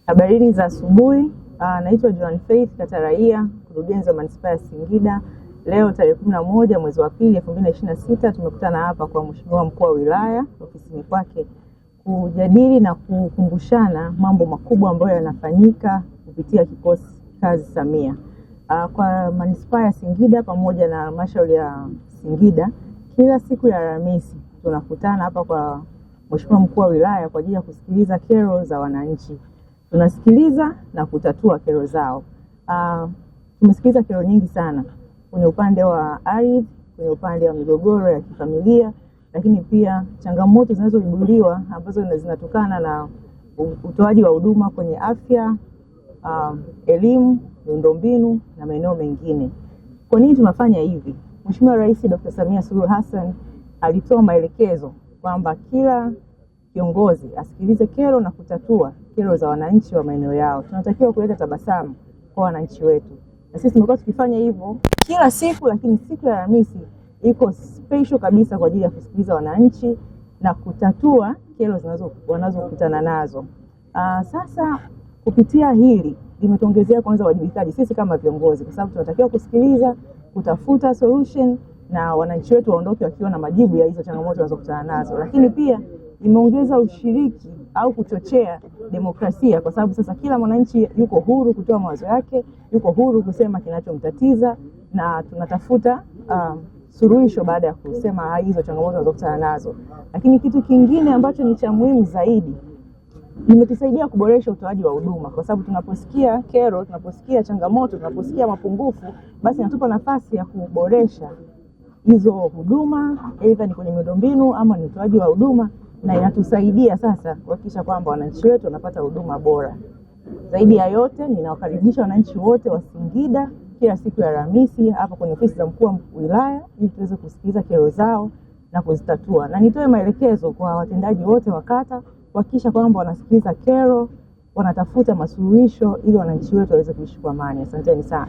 Habari za asubuhi. Naitwa Joan Faith Kataraia, mkurugenzi wa Manispaa ya Singida. Leo tarehe 11 mwezi wa pili 2026 tumekutana hapa kwa Mheshimiwa Mkuu wa Wilaya ofisini kwake kujadili na kukumbushana mambo makubwa ambayo yanafanyika kupitia kikosi kazi Samia. Kwa Manispaa ya Singida pamoja na halmashauri ya Singida, kila siku ya Alhamisi tunakutana hapa kwa Mheshimiwa Mkuu wa Wilaya kwa ajili ya kusikiliza kero za wananchi. Tunasikiliza na kutatua kero zao. Tumesikiliza kero nyingi sana kwenye upande wa ardhi, kwenye upande wa migogoro ya kifamilia, lakini pia changamoto zinazoibuliwa ambazo zinatokana na utoaji wa huduma kwenye afya, elimu, miundombinu na maeneo mengine. Kwa nini tunafanya hivi? Mheshimiwa Rais Dr. Samia Suluhu Hassan alitoa maelekezo kwamba kila kiongozi asikilize kero na kutatua kero za wananchi wa maeneo yao. Tunatakiwa kuleta tabasamu kwa wananchi wetu. Na sisi tumekuwa tukifanya hivyo kila siku, lakini siku ya Alhamisi iko special kabisa kwa ajili ya kusikiliza wananchi na kutatua kero wanazokutana nazo. Sasa kupitia hili limetuongezea kwanza wajibikaji sisi kama viongozi, kwa sababu tunatakiwa kusikiliza, kutafuta solution na wananchi wetu waondoke wakiwa na majibu ya hizo changamoto wanazokutana nazo. Lakini pia imeongeza ushiriki au kuchochea demokrasia, kwa sababu sasa kila mwananchi yuko huru kutoa mawazo yake, yuko huru kusema kinachomtatiza, na tunatafuta suluhisho baada ya kusema hizo changamoto wanazokutana nazo. Lakini kitu kingine ambacho ni cha muhimu zaidi, imetusaidia kuboresha utoaji wa huduma, kwa sababu tunaposikia kero, tunaposikia changamoto, tunaposikia mapungufu, basi inatupa nafasi ya kuboresha hizo huduma, aidha ni kwenye miundombinu ama ni utoaji wa huduma, na inatusaidia sasa kuhakikisha kwamba wananchi wetu wanapata huduma bora. Zaidi ya yote, ninawakaribisha wananchi wote wa Singida kila siku ya Alhamisi hapa kwenye ofisi za Mkuu wa Wilaya ili tuweze kusikiliza kero zao na kuzitatua. Na nitoe maelekezo kwa watendaji wote wa kata kuhakikisha kwamba wanasikiliza kero, wanatafuta masuluhisho ili wananchi wetu waweze kuishi kwa amani. Asanteni sana.